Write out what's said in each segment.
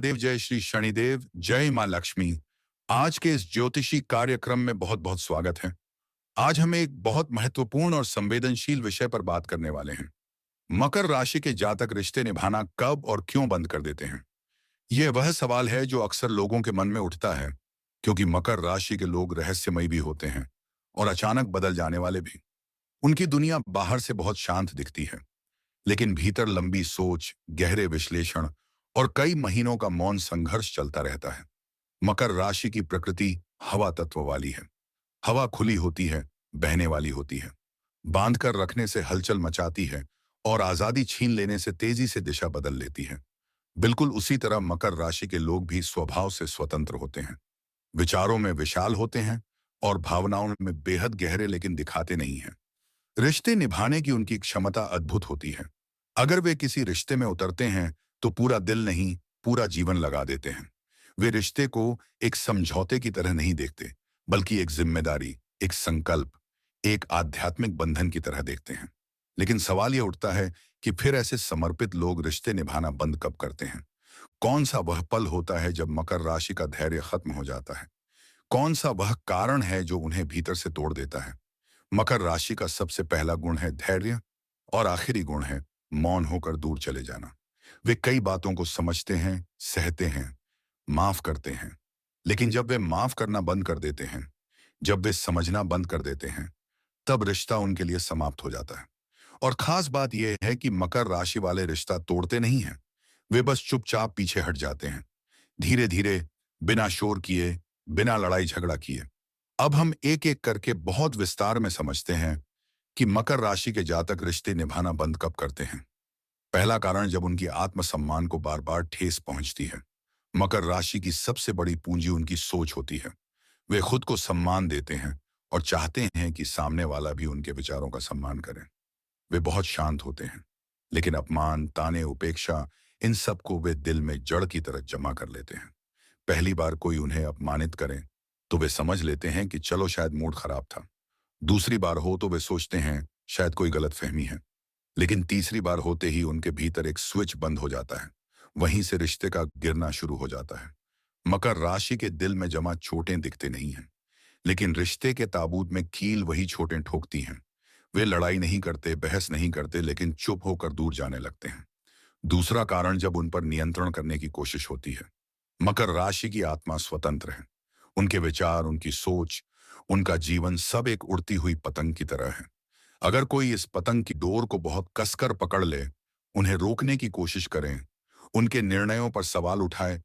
देव, जय श्री शनिदेव, जय मां लक्ष्मी। आज के इस ज्योतिषी कार्यक्रम में बहुत बहुत स्वागत है। आज हम एक बहुत महत्वपूर्ण और संवेदनशील विषय पर बात करने वाले हैं। मकर राशि के जातक रिश्ते निभाना कब और क्यों बंद कर देते हैं। यह वह सवाल है जो अक्सर लोगों के मन में उठता है, क्योंकि मकर राशि के लोग रहस्यमयी भी होते हैं और अचानक बदल जाने वाले भी। उनकी दुनिया बाहर से बहुत शांत दिखती है, लेकिन भीतर लंबी सोच, गहरे विश्लेषण और कई महीनों का मौन संघर्ष चलता रहता है। मकर राशि की प्रकृति हवा तत्व वाली है। हवा खुली होती है, बहने वाली होती है, बांध कर रखने से हलचल मचाती है और आजादी छीन लेने से तेजी से दिशा बदल लेती है। बिल्कुल उसी तरह मकर राशि के लोग भी स्वभाव से स्वतंत्र होते हैं, विचारों में विशाल होते हैं और भावनाओं में बेहद गहरे, लेकिन दिखाते नहीं हैं। रिश्ते निभाने की उनकी क्षमता अद्भुत होती है। अगर वे किसी रिश्ते में उतरते हैं तो पूरा दिल नहीं, पूरा जीवन लगा देते हैं। वे रिश्ते को एक समझौते की तरह नहीं देखते, बल्कि एक जिम्मेदारी, एक संकल्प, एक आध्यात्मिक बंधन की तरह देखते हैं। लेकिन सवाल यह उठता है कि फिर ऐसे समर्पित लोग रिश्ते निभाना बंद कब करते हैं। कौन सा वह पल होता है जब मकर राशि का धैर्य खत्म हो जाता है। कौन सा वह कारण है जो उन्हें भीतर से तोड़ देता है। मकर राशि का सबसे पहला गुण है धैर्य और आखिरी गुण है मौन होकर दूर चले जाना। वे कई बातों को समझते हैं, सहते हैं, माफ करते हैं, लेकिन जब वे माफ करना बंद कर देते हैं, जब वे समझना बंद कर देते हैं, तब रिश्ता उनके लिए समाप्त हो जाता है। और खास बात यह है कि मकर राशि वाले रिश्ता तोड़ते नहीं हैं, वे बस चुपचाप पीछे हट जाते हैं, धीरे धीरे, बिना शोर किए, बिना लड़ाई झगड़ा किए। अब हम एक एक करके बहुत विस्तार में समझते हैं कि मकर राशि के जातक रिश्ते निभाना बंद कब करते हैं। पहला कारण, जब उनकी आत्मसम्मान को बार बार ठेस पहुंचती है। मकर राशि की सबसे बड़ी पूंजी उनकी सोच होती है। वे खुद को सम्मान देते हैं और चाहते हैं कि सामने वाला भी उनके विचारों का सम्मान करे। वे बहुत शांत होते हैं, लेकिन अपमान, ताने, उपेक्षा, इन सब को वे दिल में जड़ की तरह जमा कर लेते हैं। पहली बार कोई उन्हें अपमानित करे तो वे समझ लेते हैं कि चलो शायद मूड खराब था। दूसरी बार हो तो वे सोचते हैं शायद कोई गलतफहमी है। लेकिन तीसरी बार होते ही उनके भीतर एक स्विच बंद हो जाता है। वहीं से रिश्ते का गिरना शुरू हो जाता है। मकर राशि के दिल में जमा चोटें दिखते नहीं हैं, लेकिन रिश्ते के ताबूत में कील वही चोटें ठोकती हैं। वे लड़ाई नहीं करते, बहस नहीं करते, लेकिन चुप होकर दूर जाने लगते हैं। दूसरा कारण, जब उन पर नियंत्रण करने की कोशिश होती है। मकर राशि की आत्मा स्वतंत्र है। उनके विचार, उनकी सोच, उनका जीवन सब एक उड़ती हुई पतंग की तरह है। अगर कोई इस पतंग की डोर को बहुत कसकर पकड़ ले, उन्हें रोकने की कोशिश करें, उनके निर्णयों पर सवाल उठाए,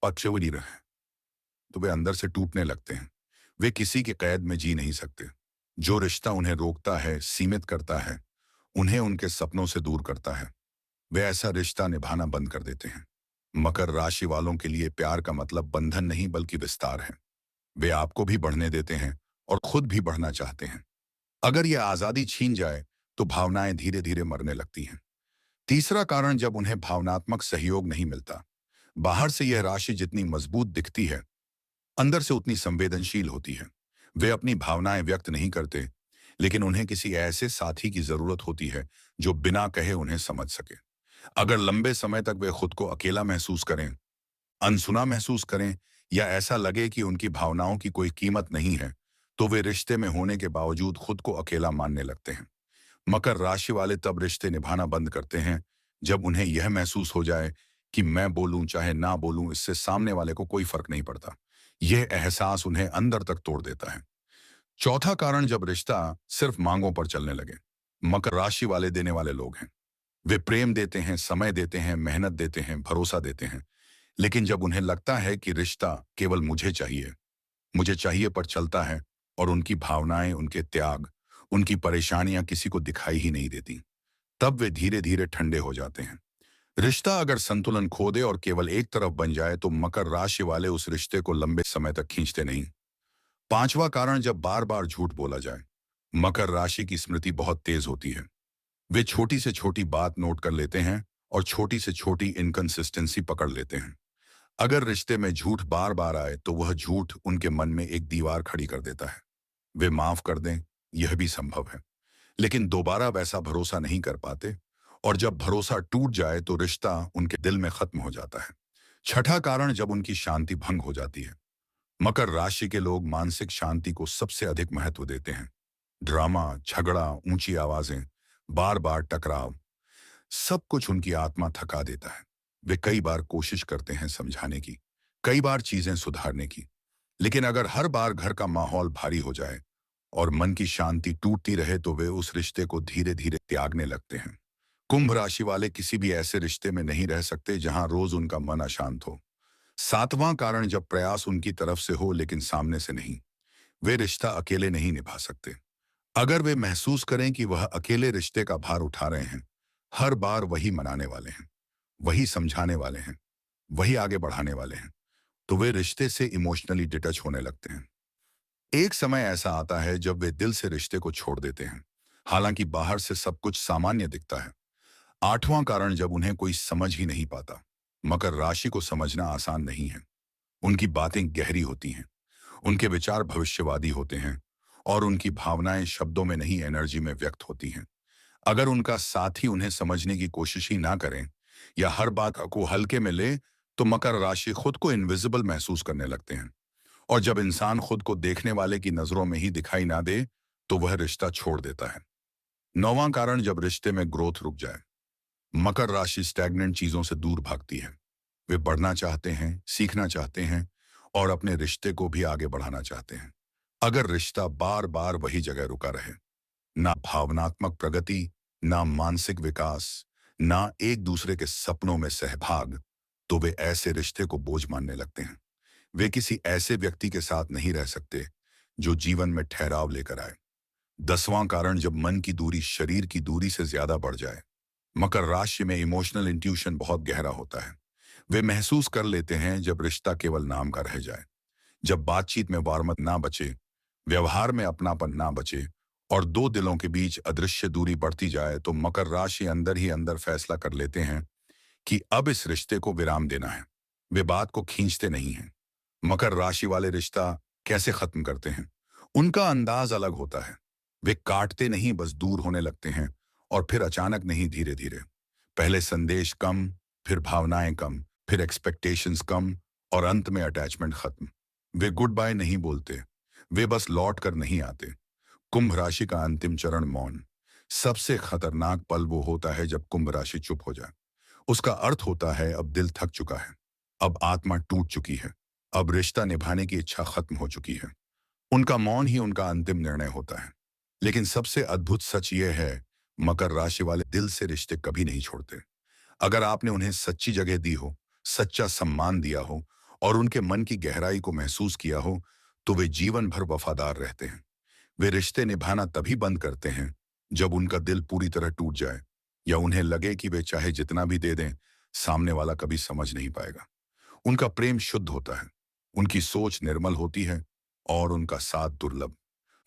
पक्षवरी रहे, तो वे अंदर से टूटने लगते हैं। वे किसी के कैद में जी नहीं सकते। जो रिश्ता उन्हें रोकता है, सीमित करता है, उन्हें उनके सपनों से दूर करता है, वे ऐसा रिश्ता निभाना बंद कर देते हैं। मकर राशि वालों के लिए प्यार का मतलब बंधन नहीं, बल्कि विस्तार है। वे आपको भी बढ़ने देते हैं और खुद भी बढ़ना चाहते हैं। अगर यह आजादी छीन जाए तो भावनाएं धीरे धीरे मरने लगती हैं। तीसरा कारण, जब उन्हें भावनात्मक सहयोग नहीं मिलता। बाहर से यह राशि जितनी मजबूत दिखती है, अंदर से उतनी संवेदनशील होती है। वे अपनी भावनाएं व्यक्त नहीं करते, लेकिन उन्हें किसी ऐसे साथी की जरूरत होती है जो बिना कहे उन्हें समझ सके। अगर लंबे समय तक वे खुद को अकेला महसूस करें, अनसुना महसूस करें, या ऐसा लगे कि उनकी भावनाओं की कोई कीमत नहीं है, तो वे रिश्ते में होने के बावजूद खुद को अकेला मानने लगते हैं। मकर राशि वाले तब रिश्ते निभाना बंद करते हैं जब उन्हें यह महसूस हो जाए कि मैं बोलूं चाहे ना बोलूं, इससे सामने वाले को कोई फर्क नहीं पड़ता। यह एहसास उन्हें अंदर तक तोड़ देता है। चौथा कारण, जब रिश्ता सिर्फ मांगों पर चलने लगे। मकर राशि वाले देने वाले लोग हैं। वे प्रेम देते हैं, समय देते हैं, मेहनत देते हैं, भरोसा देते हैं, लेकिन जब उन्हें लगता है कि रिश्ता केवल मुझे चाहिए पर चलता है, और उनकी भावनाएं, उनके त्याग, उनकी परेशानियां किसी को दिखाई ही नहीं देती, तब वे धीरे धीरे ठंडे हो जाते हैं। रिश्ता अगर संतुलन खो दे और केवल एक तरफ बन जाए तो मकर राशि वाले उस रिश्ते को लंबे समय तक खींचते नहीं। पांचवा कारण, जब बार बार झूठ बोला जाए। मकर राशि की स्मृति बहुत तेज होती है। वे छोटी से छोटी बात नोट कर लेते हैं और छोटी से छोटी इनकंसिस्टेंसी पकड़ लेते हैं। अगर रिश्ते में झूठ बार बार आए तो वह झूठ उनके मन में एक दीवार खड़ी कर देता है। वे माफ कर दें, यह भी संभव है, लेकिन दोबारा वैसा भरोसा नहीं कर पाते, और जब भरोसा टूट जाए तो रिश्ता उनके दिल में खत्म हो जाता है। छठा कारण, जब उनकी शांति भंग हो जाती है। मकर राशि के लोग मानसिक शांति को सबसे अधिक महत्व देते हैं। ड्रामा, झगड़ा, ऊंची आवाजें, बार बार टकराव, सब कुछ उनकी आत्मा थका देता है। वे कई बार कोशिश करते हैं समझाने की, कई बार चीजें सुधारने की, लेकिन अगर हर बार घर का माहौल भारी हो जाए और मन की शांति टूटती रहे तो वे उस रिश्ते को धीरे धीरे त्यागने लगते हैं। कुंभ राशि वाले किसी भी ऐसे रिश्ते में नहीं रह सकते जहां रोज उनका मन अशांत हो। सातवां कारण, जब प्रयास उनकी तरफ से हो लेकिन सामने से नहीं। वे रिश्ता अकेले नहीं निभा सकते। अगर वे महसूस करें कि वह अकेले रिश्ते का भार उठा रहे हैं, हर बार वही मनाने वाले हैं, वही समझाने वाले हैं, वही आगे बढ़ाने वाले हैं, तो वे रिश्ते से इमोशनली डिटच होने लगते हैं। एक समय ऐसा आता है जब वे दिल से रिश्ते को छोड़ देते हैं, हालांकि बाहर से सब कुछ सामान्य दिखता है। आठवां कारण, जब उन्हें कोई समझ ही नहीं पाता। मकर राशि को समझना आसान नहीं है। उनकी बातें गहरी होती हैं, उनके विचार भविष्यवादी होते हैं और उनकी भावनाएं शब्दों में नहीं, एनर्जी में व्यक्त होती हैं। अगर उनका साथी उन्हें समझने की कोशिश ही ना करें या हर बात को हल्के में ले, तो मकर राशि खुद को इनविजिबल महसूस करने लगते हैं। और जब इंसान खुद को देखने वाले की नजरों में ही दिखाई ना दे, तो वह रिश्ता छोड़ देता है। नौवां कारण, जब रिश्ते में ग्रोथ रुक जाए। मकर राशि स्टैग्नेंट चीजों से दूर भागती है। वे बढ़ना चाहते हैं, सीखना चाहते हैं और अपने रिश्ते को भी आगे बढ़ाना चाहते हैं। अगर रिश्ता बार बार वही जगह रुका रहे, ना भावनात्मक प्रगति, ना मानसिक विकास, ना एक दूसरे के सपनों में सहभाग, तो वे ऐसे रिश्ते को बोझ मानने लगते हैं। वे किसी ऐसे व्यक्ति के साथ नहीं रह सकते जो जीवन में ठहराव लेकर आए। 10वां कारण, जब मन की दूरी शरीर की दूरी से ज्यादा बढ़ जाए। मकर राशि में इमोशनल इंट्यूशन बहुत गहरा होता है। वे महसूस कर लेते हैं जब रिश्ता केवल नाम का रह जाए, जब बातचीत में वार्मत ना बचे, व्यवहार में अपनापन ना बचे और दो दिलों के बीच अदृश्य दूरी बढ़ती जाए, तो मकर राशि अंदर ही अंदर फैसला कर लेते हैं कि अब इस रिश्ते को विराम देना है। वे बात को खींचते नहीं हैं। मकर राशि वाले रिश्ता कैसे खत्म करते हैं, उनका अंदाज अलग होता है। वे काटते नहीं, बस दूर होने लगते हैं और फिर अचानक नहीं, धीरे धीरे। पहले संदेश कम, फिर भावनाएं कम, फिर एक्सपेक्टेशंस कम और अंत में अटैचमेंट खत्म। वे गुड बाय नहीं बोलते, वे बस लौट कर नहीं आते। कुंभ राशि का अंतिम चरण, मौन। सबसे खतरनाक पल वो होता है जब कुंभ राशि चुप हो जाए। उसका अर्थ होता है अब दिल थक चुका है, अब आत्मा टूट चुकी है, अब रिश्ता निभाने की इच्छा खत्म हो चुकी है। उनका मौन ही उनका अंतिम निर्णय होता है। लेकिन सबसे अद्भुत सच यह है, मकर राशि वाले दिल से रिश्ते कभी नहीं छोड़ते। अगर आपने उन्हें सच्ची जगह दी हो, सच्चा सम्मान दिया हो और उनके मन की गहराई को महसूस किया हो, तो वे जीवन भर वफादार रहते हैं। वे रिश्ते निभाना तभी बंद करते हैं जब उनका दिल पूरी तरह टूट जाए या उन्हें लगे कि वे चाहे जितना भी दे दें, सामने वाला कभी समझ नहीं पाएगा। उनका प्रेम शुद्ध होता है, उनकी सोच निर्मल होती है और उनका साथ दुर्लभ।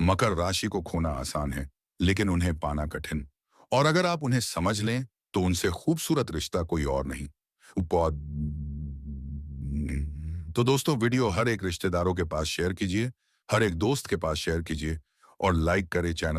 मकर राशि को खोना आसान है, लेकिन उन्हें पाना कठिन। और अगर आप उन्हें समझ लें, तो उनसे खूबसूरत रिश्ता कोई और नहीं। उपौद- तो दोस्तों, वीडियो हर एक रिश्तेदारों के पास शेयर कीजिए, हर एक दोस्त के पास शेयर कीजिए और लाइक करें चैनल